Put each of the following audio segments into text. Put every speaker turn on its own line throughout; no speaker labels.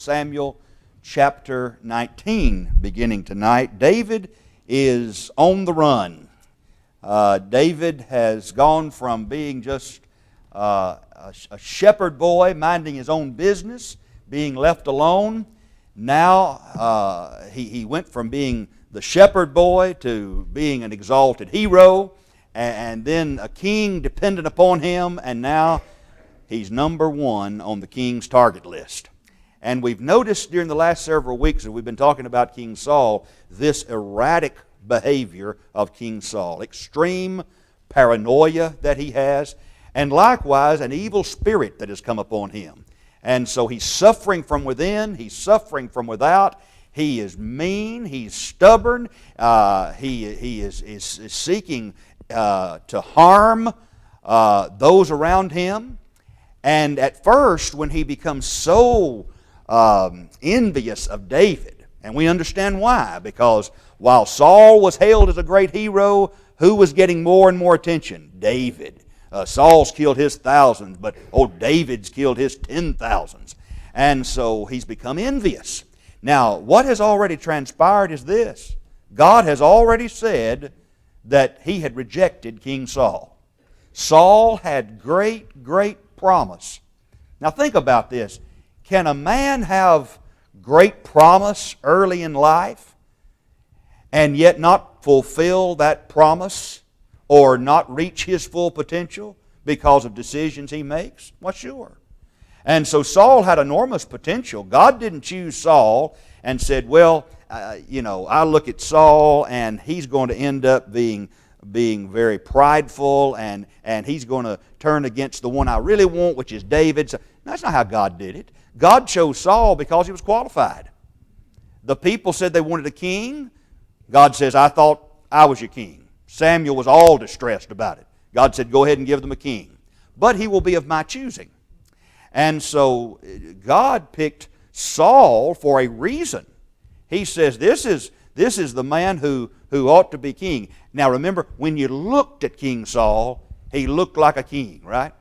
Samuel chapter 19 beginning tonight. David is on the run. David has gone from being just a shepherd boy minding his own business, being left alone. Now he went from being the shepherd boy to being an exalted hero, and then a king dependent upon him, and now he's number one on the king's target list. And we've noticed during the last several weeks that we've been talking about King Saul, this erratic behavior of King Saul, extreme paranoia that he has, and likewise an evil spirit that has come upon him. And so he's suffering from within, he's suffering from without. He is mean, he's stubborn, he is seeking to harm those around him. And at first, when he becomes so envious of David, and we understand why, because while Saul was hailed as a great hero, who was getting more and more attention? David. Saul's killed his thousands, but David's killed his 10,000s. And so he's become envious. Now, what has already transpired is this. God has already said that he had rejected King Saul. Saul had great promise. Now think about this. Can a man have great promise early in life and yet not fulfill that promise or not reach his full potential because of decisions he makes? Well, sure. And so Saul had enormous potential. God didn't choose Saul and said, well, I look at Saul and he's going to end up being very prideful and he's going to turn against the one I really want, which is David. So, that's not how God did it. God chose Saul because he was qualified. The people said they wanted a king. God says, I thought I was your king. Samuel was all distressed about it. God said, go ahead and give them a king. But he will be of my choosing. And so God picked Saul for a reason. He says, this is the man who ought to be king. Now remember, when you looked at King Saul, he looked like a king, right?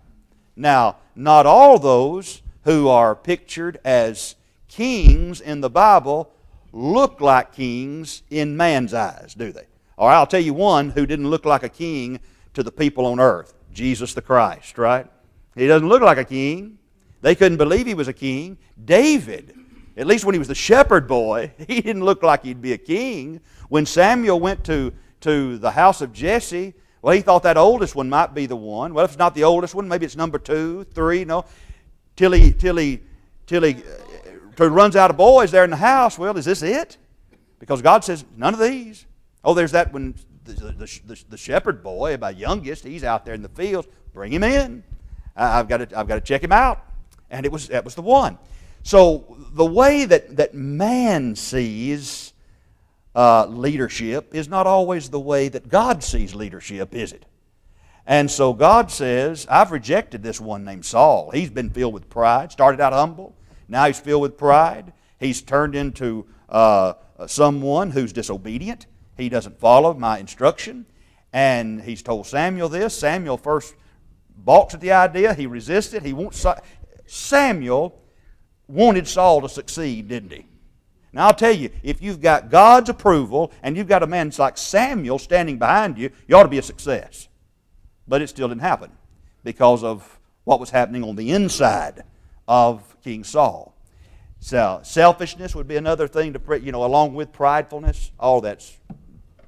Now, not all those who are pictured as kings in the Bible look like kings in man's eyes, do they? Or I'll tell you one who didn't look like a king to the people on earth, Jesus the Christ, right? He doesn't look like a king. They couldn't believe he was a king. David, at least when he was the shepherd boy, he didn't look like he'd be a king. When Samuel went to the house of Jesse, well, he thought that oldest one might be the one. Well, if it's not the oldest one, maybe it's number 2, 3, no. Till he runs out of boys there in the house. Well, is this it? Because God says, none of these. Oh, there's that one, the shepherd boy, my youngest, he's out there in the fields. Bring him in. I've got to check him out. And that was the one. So the way that man sees leadership is not always the way that God sees leadership, is it? And so God says, I've rejected this one named Saul. He's been filled with pride, started out humble. Now he's filled with pride. He's turned into someone who's disobedient. He doesn't follow my instruction. And he's told Samuel this. Samuel first balks at the idea. He resisted. Samuel wanted Saul to succeed, didn't he? Now I'll tell you, if you've got God's approval and you've got a man like Samuel standing behind you, you ought to be a success. But it still didn't happen because of what was happening on the inside of King Saul. So selfishness would be another thing to, along with pridefulness. All that's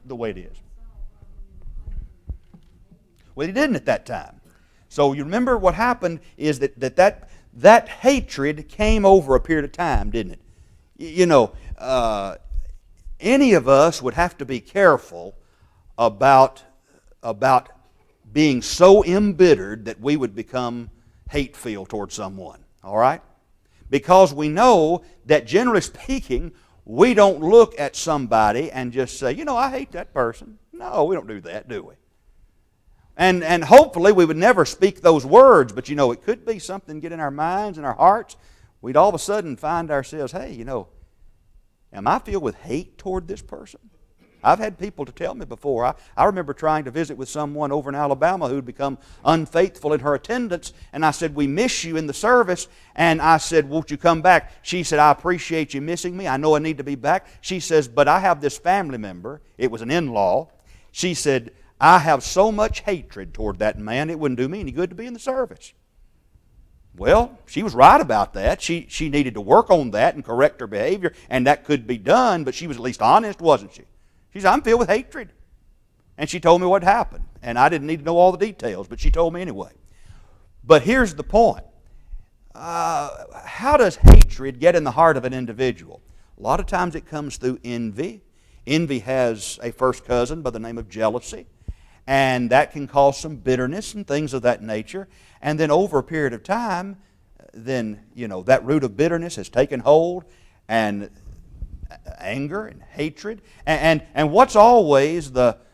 the way it is. Well, he didn't at that time. So you remember what happened is that hatred came over a period of time, didn't it? Any of us would have to be careful about being so embittered that we would become hate-filled towards someone. All right? Because we know that generally speaking, we don't look at somebody and just say, I hate that person. No, we don't do that, do we? And hopefully we would never speak those words, but it could be something get in our minds and our hearts. We'd all of a sudden find ourselves, hey, am I filled with hate toward this person? I've had people to tell me before. I remember trying to visit with someone over in Alabama who had become unfaithful in her attendance, and I said, we miss you in the service, and I said, won't you come back? She said, I appreciate you missing me. I know I need to be back. She says, but I have this family member. It was an in-law. She said, I have so much hatred toward that man, it wouldn't do me any good to be in the service. Well, she was right about that. She needed to work on that and correct her behavior, and that could be done, but she was at least honest, wasn't she? She said, I'm filled with hatred. And she told me what happened. And I didn't need to know all the details, but she told me anyway. But here's the point. How does hatred get in the heart of an individual? A lot of times it comes through envy. Envy has a first cousin by the name of jealousy. And that can cause some bitterness and things of that nature. And then over a period of time, then, that root of bitterness has taken hold, and anger and hatred. And what's always what's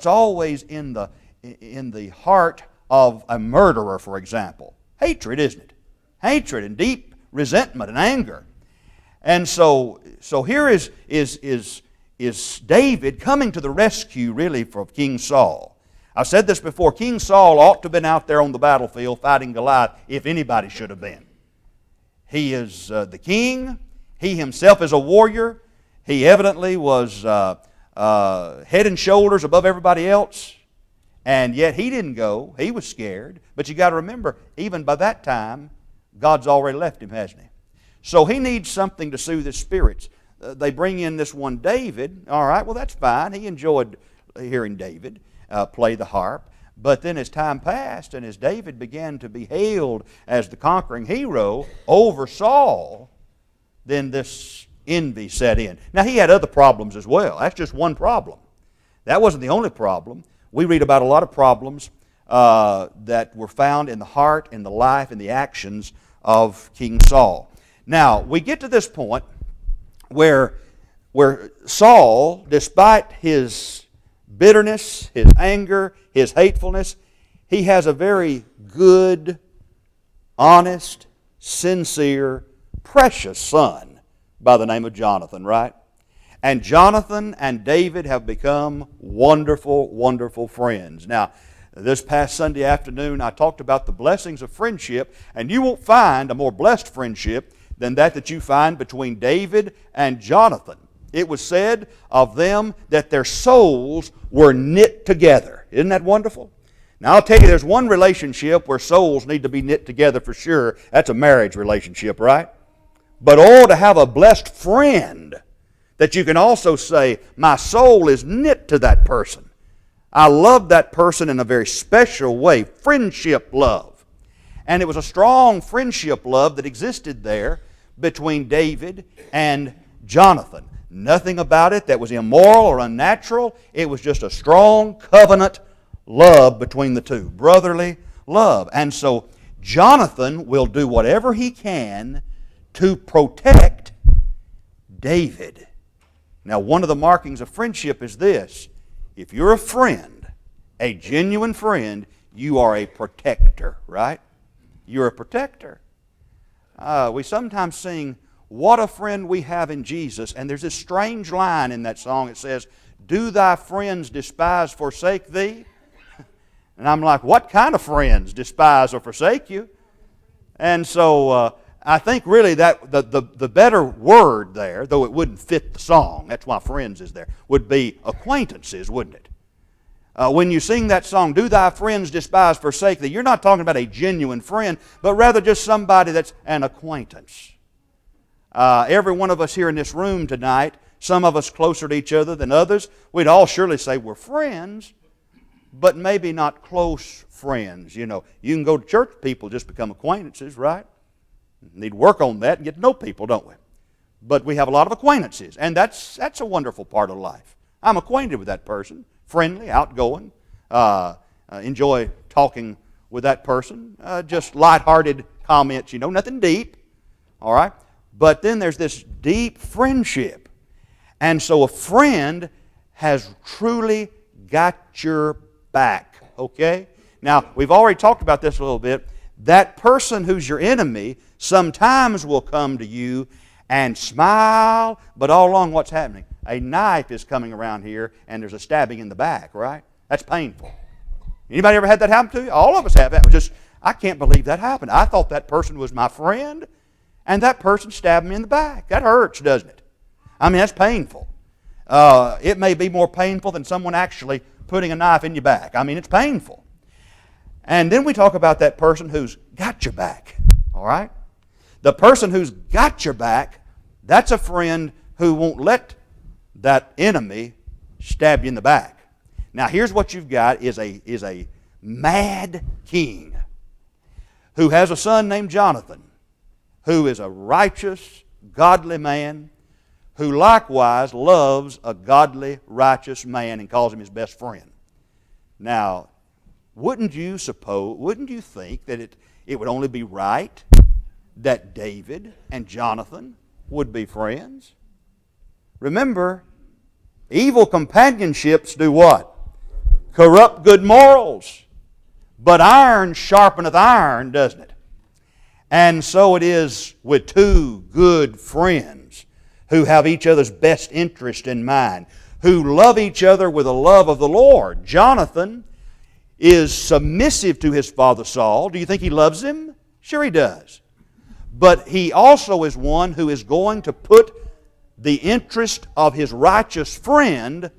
always in the heart of a murderer, for example? Hatred, isn't it? Hatred and deep resentment and anger. And so here is David coming to the rescue, really, from King Saul. I've said this before. King Saul ought to have been out there on the battlefield fighting Goliath, if anybody should have been. He is the king. He himself is a warrior. He evidently was head and shoulders above everybody else. And yet he didn't go. He was scared. But you got to remember, even by that time, God's already left him, hasn't he? So he needs something to soothe his spirits. They bring in this one David. All right, well, that's fine. He enjoyed hearing David play the harp. But then as time passed and as David began to be hailed as the conquering hero over Saul, then this envy set in. Now, he had other problems as well. That's just one problem. That wasn't the only problem. We read about a lot of problems that were found in the heart, in the life, in the actions of King Saul. Now, we get to this point where Saul, despite his bitterness, his anger, his hatefulness, he has a very good, honest, sincere, precious son by the name of Jonathan, right? And Jonathan and David have become wonderful, wonderful friends. Now, this past Sunday afternoon, I talked about the blessings of friendship, and you won't find a more blessed friendship than that you find between David and Jonathan. It was said of them that their souls were knit together. Isn't that wonderful? Now, I'll tell you, there's one relationship where souls need to be knit together for sure. That's a marriage relationship, right? But to have a blessed friend that you can also say, my soul is knit to that person. I love that person in a very special way. Friendship love. And it was a strong friendship love that existed there between David and Jonathan. Nothing about it that was immoral or unnatural. It was just a strong covenant love between the two. Brotherly love. And so Jonathan will do whatever he can to protect David. Now, one of the markings of friendship is this. If you're a friend, a genuine friend, you are a protector, right? You're a protector. We sometimes sing, "What a friend we have in Jesus," and there's this strange line in that song. It says, "Do thy friends despise, forsake thee?" And I'm like, what kind of friends despise or forsake you? And so I think really that the better word there, though it wouldn't fit the song, that's why friends is there, would be acquaintances, wouldn't it? When you sing that song, "Do thy friends despise, forsake thee," you're not talking about a genuine friend, but rather just somebody that's an acquaintance. Every one of us here in this room tonight, some of us closer to each other than others, we'd all surely say we're friends, but maybe not close friends. You know, you can go to church, people just become acquaintances, right? Need to work on that and get to know people, don't we? But we have a lot of acquaintances, and that's a wonderful part of life. I'm acquainted with that person, friendly, outgoing, enjoy talking with that person, just lighthearted comments, nothing deep, all right? But then there's this deep friendship. And so a friend has truly got your back, okay? Now, we've already talked about this a little bit. That person who's your enemy sometimes will come to you and smile, but all along what's happening? A knife is coming around here and there's a stabbing in the back, right? That's painful. Anybody ever had that happen to you? All of us have that. I can't believe that happened. I thought that person was my friend, and that person stabbed me in the back. That hurts, doesn't it? I mean, that's painful. It may be more painful than someone actually putting a knife in your back. I mean, it's painful. And then we talk about that person who's got your back, all right? The person who's got your back, that's a friend who won't let that enemy stab you in the back. Now, here's what you've got is a mad king who has a son named Jonathan, who is a righteous, godly man, who likewise loves a godly, righteous man and calls him his best friend. Now, wouldn't you think that it would only be right that David and Jonathan would be friends? Remember, evil companionships do what? Corrupt good morals. But iron sharpeneth iron, doesn't it? And so it is with two good friends who have each other's best interest in mind, who love each other with the love of the Lord. Jonathan is submissive to his father Saul. Do you think he loves him? Sure he does. But he also is one who is going to put the interest of his righteous friend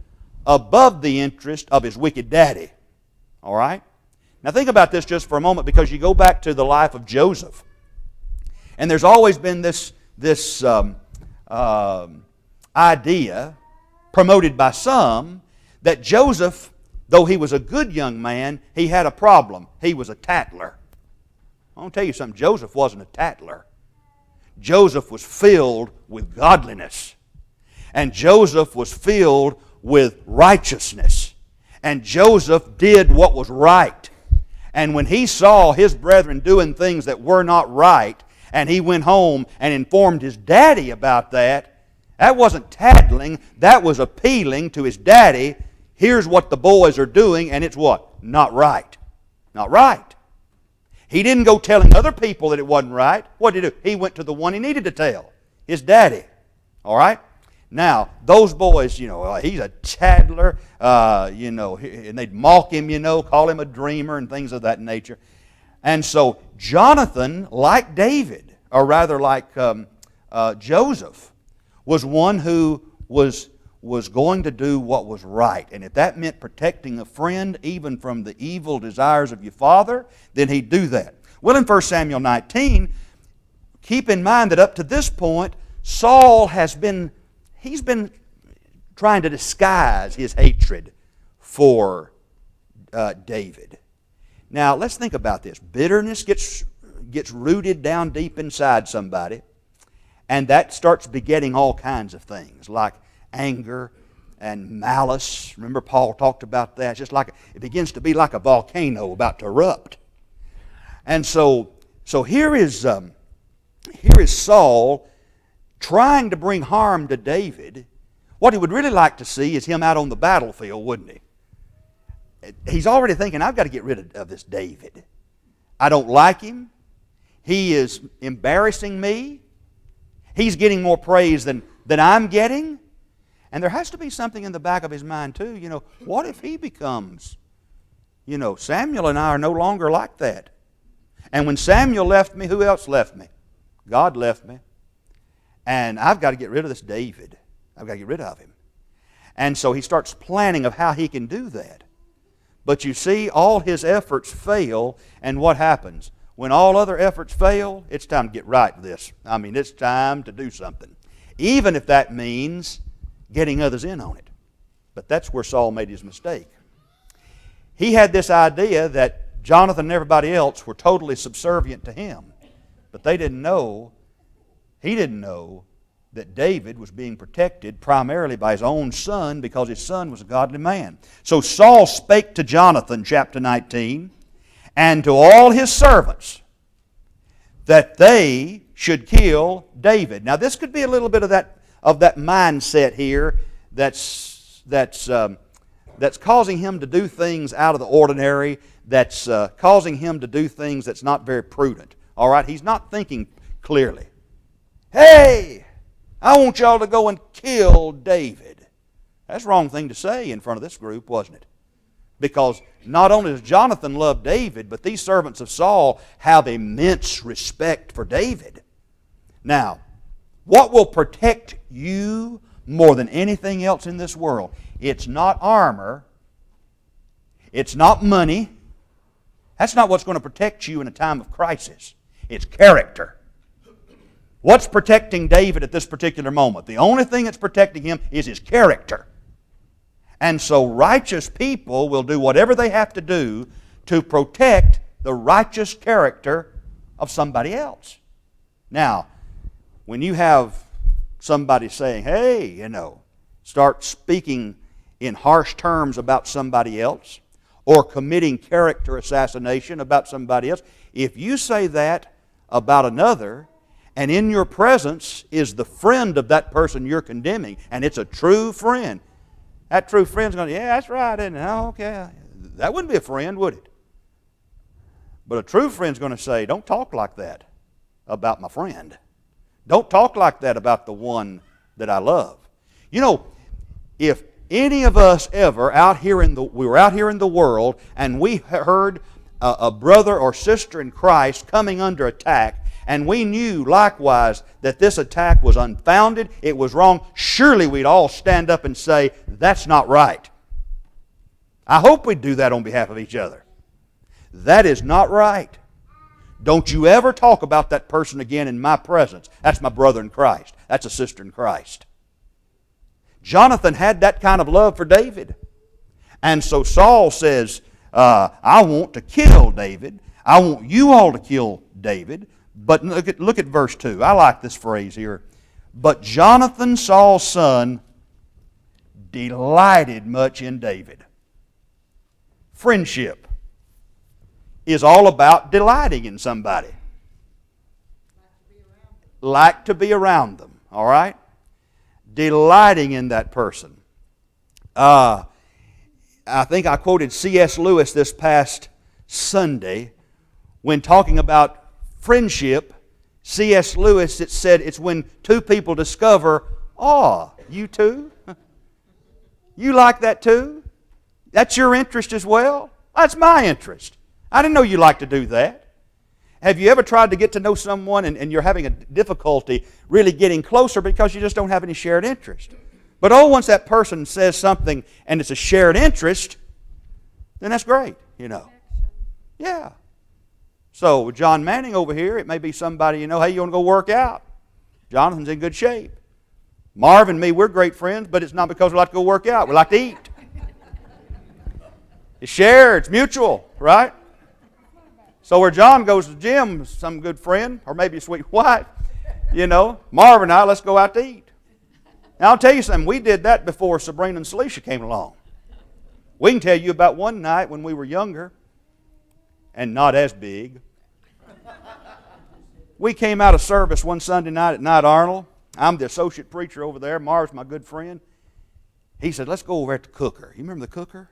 above the interest of his wicked daddy. All right? Now think about this just for a moment, because you go back to the life of Joseph. And there's always been this idea promoted by some that Joseph, though he was a good young man, he had a problem. He was a tattler. I want to tell you something. Joseph wasn't a tattler. Joseph was filled with godliness. And Joseph was filled with righteousness. And Joseph did what was right. And when he saw his brethren doing things that were not right, and he went home and informed his daddy about that, that wasn't tattling, that was appealing to his daddy. Here's what the boys are doing, and it's what? Not right. Not right. He didn't go telling other people that it wasn't right. What did he do? He went to the one he needed to tell, his daddy. All right? Now, those boys, he's a tattler, and they'd mock him, call him a dreamer and things of that nature. And so Jonathan, like David, or rather like Joseph, was one who was going to do what was right. And if that meant protecting a friend even from the evil desires of your father, then he'd do that. Well, in 1 Samuel 19, keep in mind that up to this point, Saul he's been trying to disguise his hatred for David. Now, let's think about this. Bitterness gets rooted down deep inside somebody, and that starts begetting all kinds of things, like anger and malice. Remember, Paul talked about that. It's just like it begins to be like a volcano about to erupt. And so here is Saul trying to bring harm to David. What he would really like to see is him out on the battlefield, wouldn't he? He's already thinking, I've got to get rid of this David. I don't like him. He is embarrassing me. He's getting more praise than I'm getting. And there has to be something in the back of his mind too. What if he becomes, Samuel and I are no longer like that. And when Samuel left me, who else left me? God left me. And I've got to get rid of this David. I've got to get rid of him. And so he starts planning of how he can do that. But you see, all his efforts fail, and what happens? When all other efforts fail, it's time to get right with this. I mean, it's time to do something. Even if that means getting others in on it. But that's where Saul made his mistake. He had this idea that Jonathan and everybody else were totally subservient to him. But he didn't know that David was being protected primarily by his own son, because his son was a godly man. So Saul spake to Jonathan, chapter 19, and to all his servants, that they should kill David. Now this could be a little bit of that mindset here that's causing him to do things out of the ordinary, that's causing him to do things that's not very prudent. All right, he's not thinking clearly. Hey, I want y'all to go and kill David. That's the wrong thing to say in front of this group, wasn't it? Because not only does Jonathan love David, but these servants of Saul have immense respect for David. Now, what will protect you more than anything else in this world? It's not armor. It's not money. That's not what's going to protect you in a time of crisis. It's character. What's protecting David at this particular moment? The only thing that's protecting him is his character. And so righteous people will do whatever they have to do to protect the righteous character of somebody else. Now, when you have somebody saying, hey, start speaking in harsh terms about somebody else, or committing character assassination about somebody else, if you say that about another, and in your presence is the friend of that person you're condemning, and it's a true friend, that true friend's going to, yeah, that's right, isn't it? Oh, okay. That wouldn't be a friend, would it? But a true friend's going to say, don't talk like that about my friend. Don't talk like that about the one that I love. If any of us ever we were out here in the world and we heard a brother or sister in Christ coming under attack, and we knew likewise that this attack was unfounded, it was wrong, surely we'd all stand up and say, that's not right. I hope we'd do that on behalf of each other. That is not right. Don't you ever talk about that person again in my presence. That's my brother in Christ. That's a sister in Christ. Jonathan had that kind of love for David. And so Saul says, I want to kill David. I want you all to kill David. But look at verse 2. I like this phrase here. But Jonathan, Saul's son, delighted much in David. Friendship is all about delighting in somebody. Like to be around them. All right? Delighting in that person. I think I quoted C.S. Lewis this past Sunday when talking about friendship. C.S. Lewis, it said it's when two people discover, you too? You like that too? That's your interest as well? That's my interest. I didn't know you liked to do that. Have you ever tried to get to know someone and you're having a difficulty really getting closer because you just don't have any shared interest? But once that person says something and it's a shared interest, then that's great, Yeah. So with John Manning over here, it may be somebody, hey, you want to go work out? Jonathan's in good shape. Marv and me, we're great friends, but it's not because we like to go work out. We like to eat. It's shared. It's mutual, right? So where John goes to the gym, some good friend, or maybe a sweet wife, Marv and I, let's go out to eat. Now I'll tell you something, we did that before Sabrina and Celicia came along. We can tell you about one night when we were younger, and not as big. We came out of service one Sunday night at Night Arnold. I'm the associate preacher over there. Marv's my good friend. He said, let's go over at the cooker. You remember the cooker?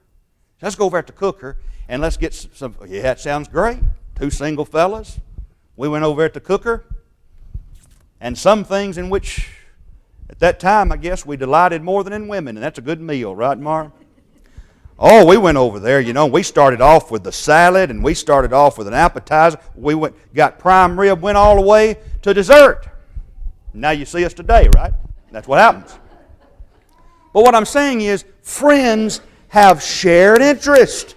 Let's go over at the cooker and let's get some. Yeah, it sounds great. Two single fellas. We went over at the cooker. And some things in which, at that time, I guess, we delighted more than in women. And that's a good meal, right, Marv? Oh, we went over there, we started off with the salad and we started off with an appetizer. We got prime rib, went all the way to dessert. Now you see us today, right? That's what happens. But what I'm saying is, friends have shared interest.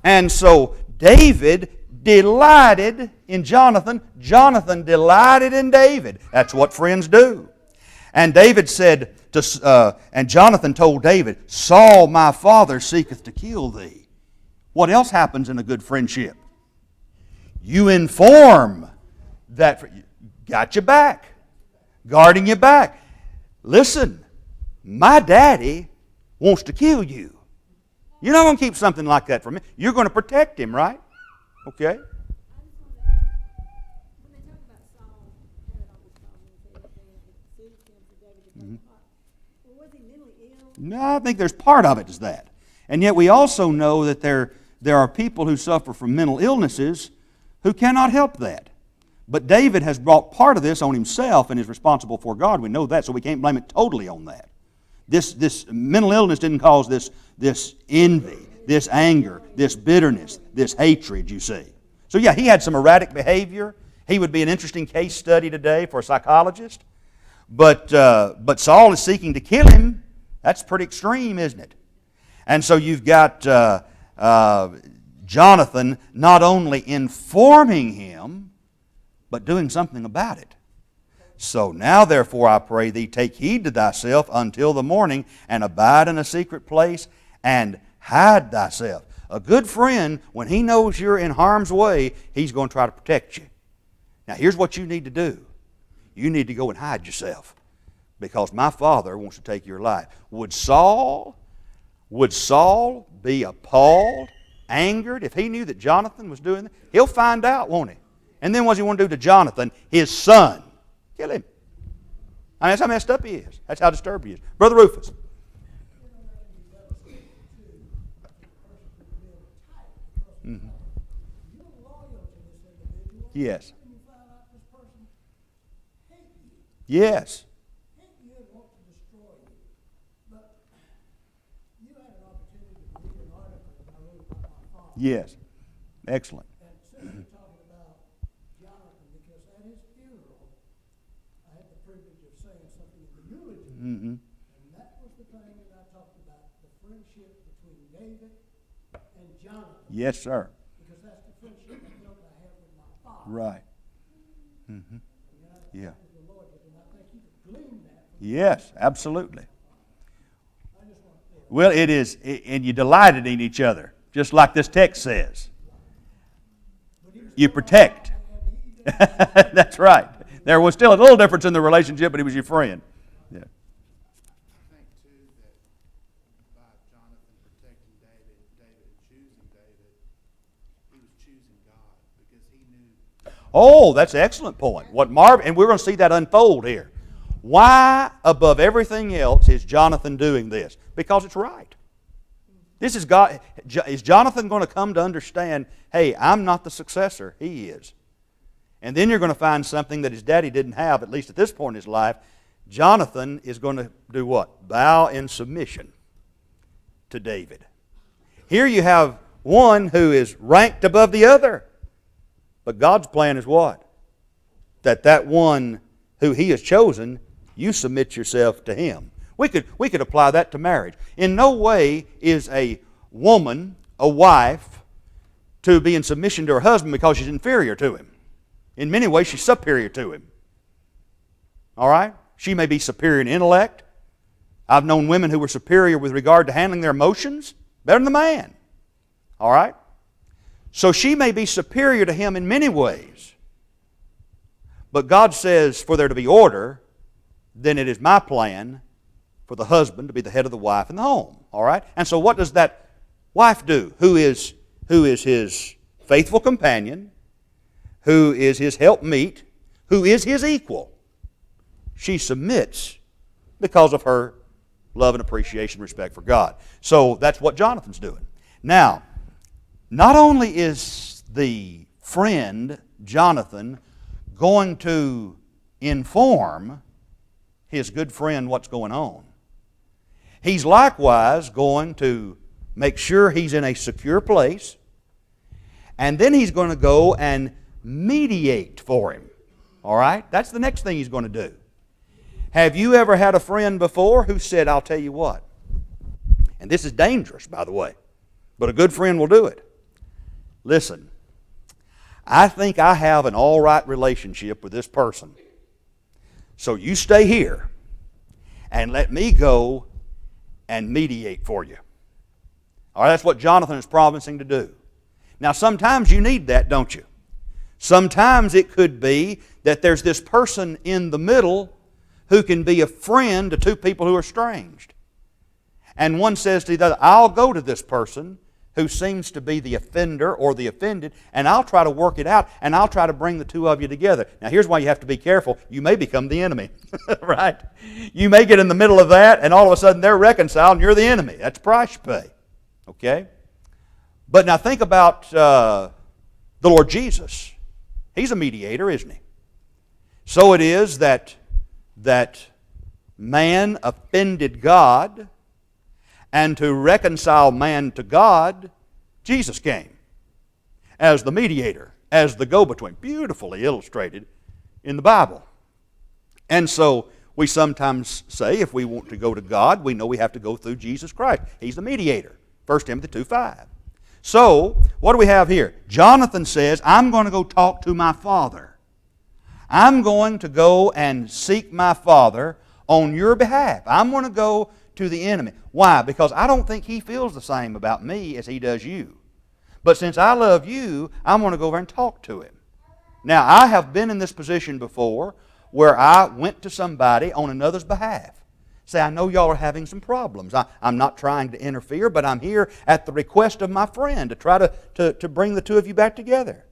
And so David delighted in Jonathan. Jonathan delighted in David. That's what friends do. And David said, and Jonathan told David, Saul my father seeketh to kill thee. What else happens in a good friendship? You inform that, got your back, guarding your back. Listen, my daddy wants to kill you. You're not going to keep something like that from me. You're going to protect him, right? Okay. No, I think there's part of it is that. And yet we also know that there are people who suffer from mental illnesses who cannot help that. But David has brought part of this on himself and is responsible for God. We know that, so we can't blame it totally on that. This mental illness didn't cause this envy, this anger, this bitterness, this hatred, you see. So yeah, he had some erratic behavior. He would be an interesting case study today for a psychologist. But Saul is seeking to kill him. That's pretty extreme, isn't it? And so you've got Jonathan not only informing him, but doing something about it. So now therefore I pray thee, take heed to thyself until the morning, and abide in a secret place, and hide thyself. A good friend, when he knows you're in harm's way, he's going to try to protect you. Now here's what you need to do. You need to go and hide yourself, because my Father wants to take your life. Would Saul be appalled, angered, if he knew that Jonathan was doing that? He'll find out, won't he? And then what does he want to do to Jonathan, his son? Kill him. I mean, that's how messed up he is. That's how disturbed he is. Brother Rufus. Mm-hmm. Yes. Yes. Yes. Excellent. Mm-hmm.
And that was the thing that I talked about, the friendship between David and Jonathan.
Yes, sir.
Because that's the friendship I felt I have with my father.
Right. Mm-hmm. Yeah.
The Lord did, and I think you could glean that.
Yes, absolutely. Well, it is, and you delighted in each other, just like this text says. You protect. That's right. There was still a little difference in the relationship, but he was your friend. Yeah. Oh, that's an excellent point. And we're going to see that unfold here. Why, above everything else, is Jonathan doing this? Because it's right. This is God. Is Jonathan going to come to understand, hey, I'm not the successor, he is. And then you're going to find something that his daddy didn't have, at least at this point in his life. Jonathan is going to do what? Bow in submission to David. Here you have one who is ranked above the other. But God's plan is what? That one who He has chosen, you submit yourself to Him. We could apply that to marriage. In no way is a woman, a wife, to be in submission to her husband because she's inferior to him. In many ways, she's superior to him. All right? She may be superior in intellect. I've known women who were superior with regard to handling their emotions, better than the man. All right? So she may be superior to him in many ways. But God says for there to be order, then it is my plan for the husband to be the head of the wife in the home. All right? And so what does that wife do? Who is his faithful companion, who is his helpmeet, who is his equal. She submits because of her love and appreciation and respect for God. So that's what Jonathan's doing. Now, not only is the friend, Jonathan, going to inform his good friend what's going on, he's likewise going to make sure he's in a secure place, and then he's going to go and mediate for him. All right? That's the next thing he's going to do. Have you ever had a friend before who said, I'll tell you what, and this is dangerous, by the way, but a good friend will do it. Listen, I think I have an all right relationship with this person, so you stay here and let me go and mediate for you. All right, that's what Jonathan is promising to do. Now, sometimes you need that, don't you? Sometimes it could be that there's this person in the middle who can be a friend to two people who are estranged. And one says to the other, I'll go to this person who seems to be the offender or the offended, and I'll try to work it out, and I'll try to bring the two of you together. Now, here's why you have to be careful. You may become the enemy, right? You may get in the middle of that, and all of a sudden they're reconciled, and you're the enemy. That's the price you pay, okay? But now think about the Lord Jesus. He's a mediator, isn't he? So it is that man offended God, and to reconcile man to God, Jesus came as the mediator, as the go-between. Beautifully illustrated in the Bible. And so we sometimes say if we want to go to God, we know we have to go through Jesus Christ. He's the mediator. 1 Timothy 2:5. So, what do we have here? Jonathan says, I'm going to go talk to my father. I'm going to go and seek my father on your behalf. I'm going to go to the enemy. Why? Because I don't think he feels the same about me as he does you. But since I love you, I'm going to go over and talk to him. Now, I have been in this position before where I went to somebody on another's behalf. Say, I know y'all are having some problems. I'm not trying to interfere, but I'm here at the request of my friend to try to bring the two of you back together.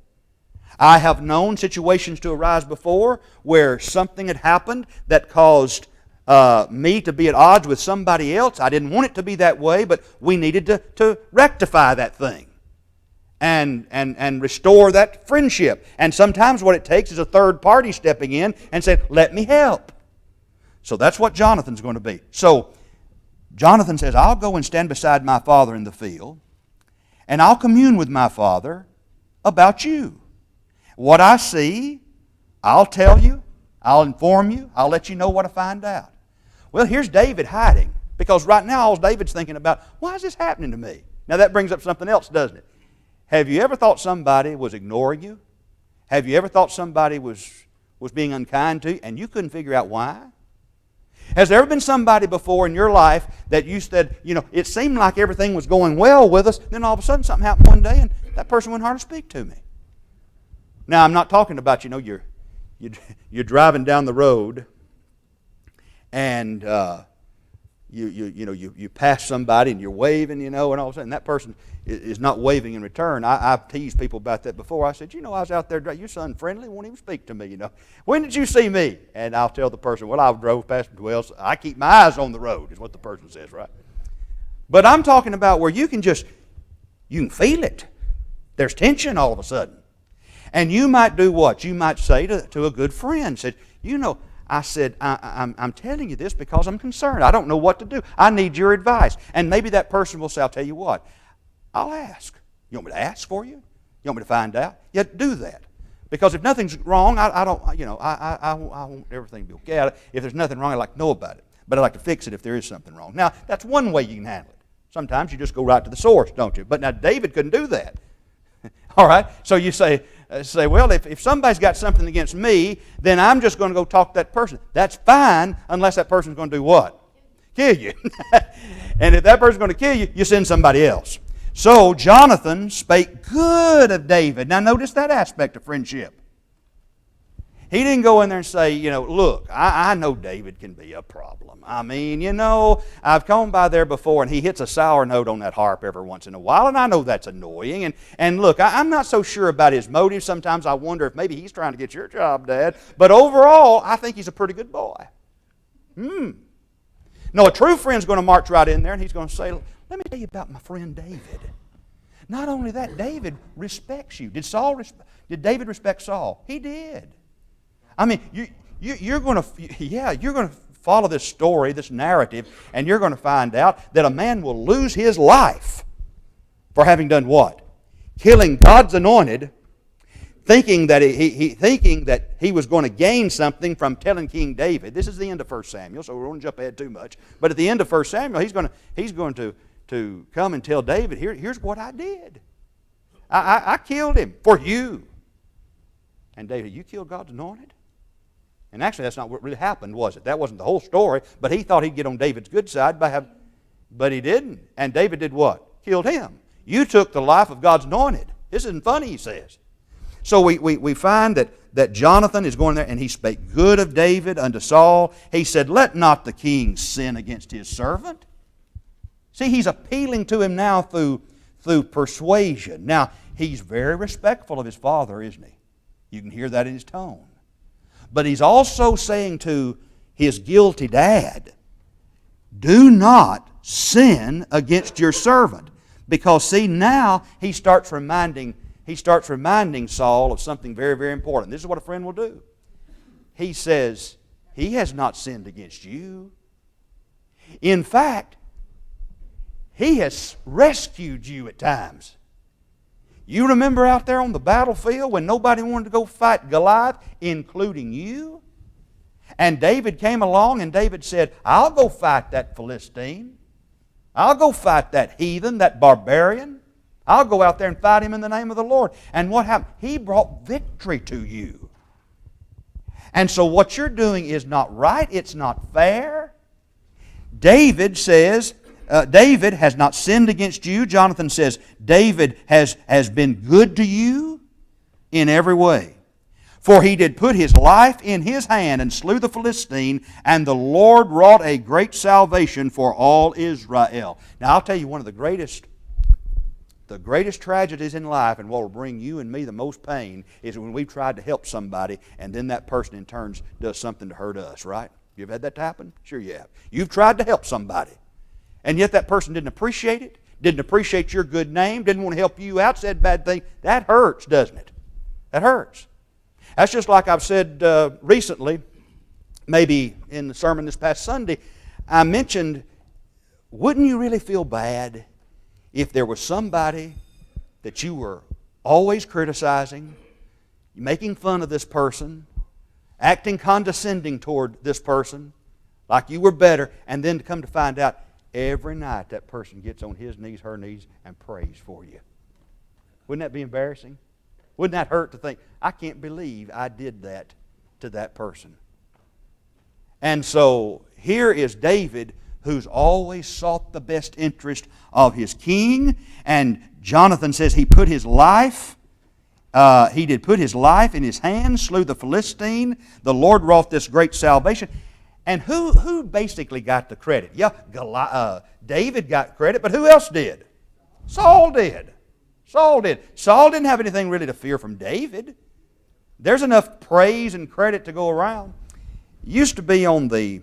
I have known situations to arise before where something had happened that caused me to be at odds with somebody else. I didn't want it to be that way, but we needed to rectify that thing and restore that friendship. And sometimes what it takes is a third party stepping in and saying, let me help. So that's what Jonathan's going to be. So Jonathan says, I'll go and stand beside my father in the field, and I'll commune with my father about you. What I see, I'll tell you, I'll inform you, I'll let you know what I find out. Well, here's David hiding, because right now all David's thinking about, why is this happening to me? Now that brings up something else, doesn't it? Have you ever thought somebody was ignoring you? Have you ever thought somebody was being unkind to you, and you couldn't figure out why? Has there ever been somebody before in your life that you said, it seemed like everything was going well with us, then all of a sudden something happened one day and that person wouldn't hardly speak to me? Now, I'm not talking about, you're driving down the road and you pass somebody and you're waving, and all of a sudden that person is not waving in return. I've teased people about that before. I said, I was out there, your son friendly, won't even speak to me, When did you see me? And I'll tell the person, well, I drove past him. Well, I keep my eyes on the road, is what the person says, right? But I'm talking about where you can feel it. There's tension all of a sudden. And you might do what? You might say to a good friend, I'm telling you this because I'm concerned. I don't know what to do. I need your advice. And maybe that person will say, I'll tell you what, I'll ask. You want me to ask for you? You want me to find out? Yeah, do that. Because if nothing's wrong, I want everything to be okay. If there's nothing wrong, I'd like to know about it. But I'd like to fix it if there is something wrong. Now, that's one way you can handle it. Sometimes you just go right to the source, don't you? But now David couldn't do that. All right? So you say, well, if somebody's got something against me, then I'm just going to go talk to that person. That's fine, unless that person's going to do what? Kill you. And if that person's going to kill you, you send somebody else. So Jonathan spake good of David. Now notice that aspect of friendship. He didn't go in there and say, look, I know David can be a problem. I mean, I've come by there before and he hits a sour note on that harp every once in a while, and I know that's annoying. And look, I'm not so sure about his motives. Sometimes I wonder if maybe he's trying to get your job, Dad. But overall, I think he's a pretty good boy. No, a true friend's going to march right in there and he's going to say, let me tell you about my friend David. Not only that, David respects you. Did David respect Saul? He did. I mean, you're going to follow this story, this narrative, and you're going to find out that a man will lose his life for having done what? Killing God's anointed, thinking that he was going to gain something from telling King David. This is the end of 1 Samuel, so we won't jump ahead too much. But at the end of 1 Samuel, he's going to come and tell David, here's what I did. I killed him for you. And David, you killed God's anointed? And actually, that's not what really happened, was it? That wasn't the whole story. But he thought he'd get on David's good side but he didn't. And David did what? Killed him. You took the life of God's anointed. This isn't funny, he says. So we find that Jonathan is going there, and he spake good of David unto Saul. He said, let not the king sin against his servant. See, he's appealing to him now through persuasion. Now, he's very respectful of his father, isn't he? You can hear that in his tone. But he's also saying to his guilty dad, do not sin against your servant. Because, see, now he starts reminding he starts reminding Saul of something very, very important. This is what a friend will do. He says, he has not sinned against you. In fact, he has rescued you at times. You remember out there on the battlefield when nobody wanted to go fight Goliath, including you? And David came along and David said, I'll go fight that Philistine. I'll go fight that heathen, that barbarian. I'll go out there and fight him in the name of the Lord. And what happened? He brought victory to you. And so what you're doing is not right. It's not fair. David says, David has not sinned against you. Jonathan says, David has been good to you in every way. For he did put his life in his hand and slew the Philistine, and the Lord wrought a great salvation for all Israel. Now I'll tell you one of the greatest tragedies in life, and what will bring you and me the most pain, is when we've tried to help somebody and then that person in turn does something to hurt us, right? You ever had that happen? Sure you have. You've tried to help somebody, and yet that person didn't appreciate it, didn't appreciate your good name, didn't want to help you out, said bad things. That hurts, doesn't it? That hurts. That's just like I've said recently, maybe in the sermon this past Sunday, I mentioned, wouldn't you really feel bad if there was somebody that you were always criticizing, making fun of this person, acting condescending toward this person, like you were better, and then to come to find out every night that person gets on his knees, her knees, and prays for you? Wouldn't that be embarrassing? Wouldn't that hurt to think, I can't believe I did that to that person? And so here is David, who's always sought the best interest of his king. And Jonathan says he put his life, he did put his life in his hand, slew the Philistine. The Lord wrought this great salvation. And who basically got the credit? Yeah, David got credit, but who else did? Saul did. Saul did. Saul didn't have anything really to fear from David. There's enough praise and credit to go around. It used to be on the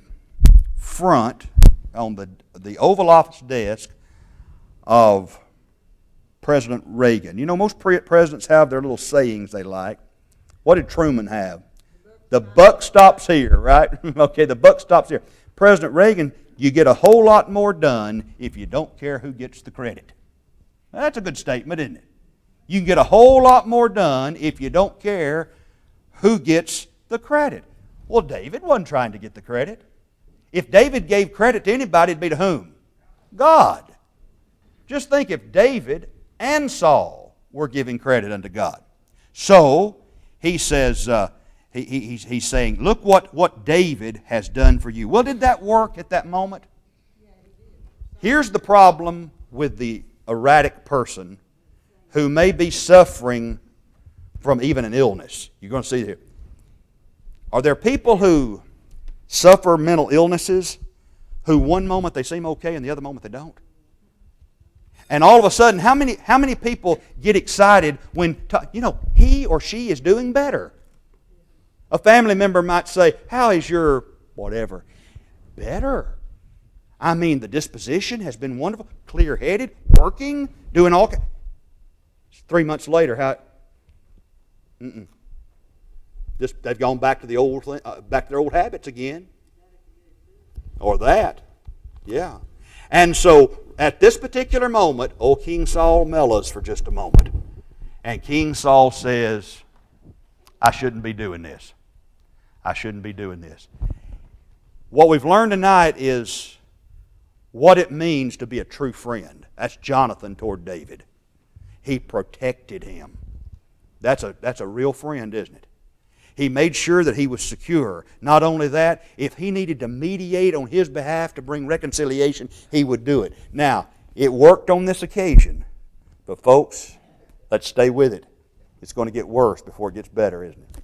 front, on the Oval Office desk of President Reagan. You know, most presidents have their little sayings they like. What did Truman have? The buck stops here, right? Okay, the buck stops here. President Reagan, you get a whole lot more done if you don't care who gets the credit. That's a good statement, isn't it? You can get a whole lot more done if you don't care who gets the credit. Well, David wasn't trying to get the credit. If David gave credit to anybody, it'd be to whom? God. Just think if David and Saul were giving credit unto God. So, he says, he's saying, look what David has done for you. Well, did that work at that moment? Here's the problem with the erratic person who may be suffering from even an illness. You're going to see here. Are there people who suffer mental illnesses who one moment they seem okay and the other moment they don't? And all of a sudden, how many people get excited when, he or she is doing better? A family member might say, how is your whatever? Better. I mean, the disposition has been wonderful, clear-headed, working, doing all. 3 months later, they've gone back to the old, back to their old habits again, or that, yeah. And so, at this particular moment, old King Saul mellows for just a moment, and King Saul says, "I shouldn't be doing this. I shouldn't be doing this." What we've learned tonight is what it means to be a true friend. That's Jonathan toward David. He protected him. That's a real friend, isn't it? He made sure that he was secure. Not only that, if he needed to mediate on his behalf to bring reconciliation, he would do it. Now, it worked on this occasion, but folks, let's stay with it. It's going to get worse before it gets better, isn't it?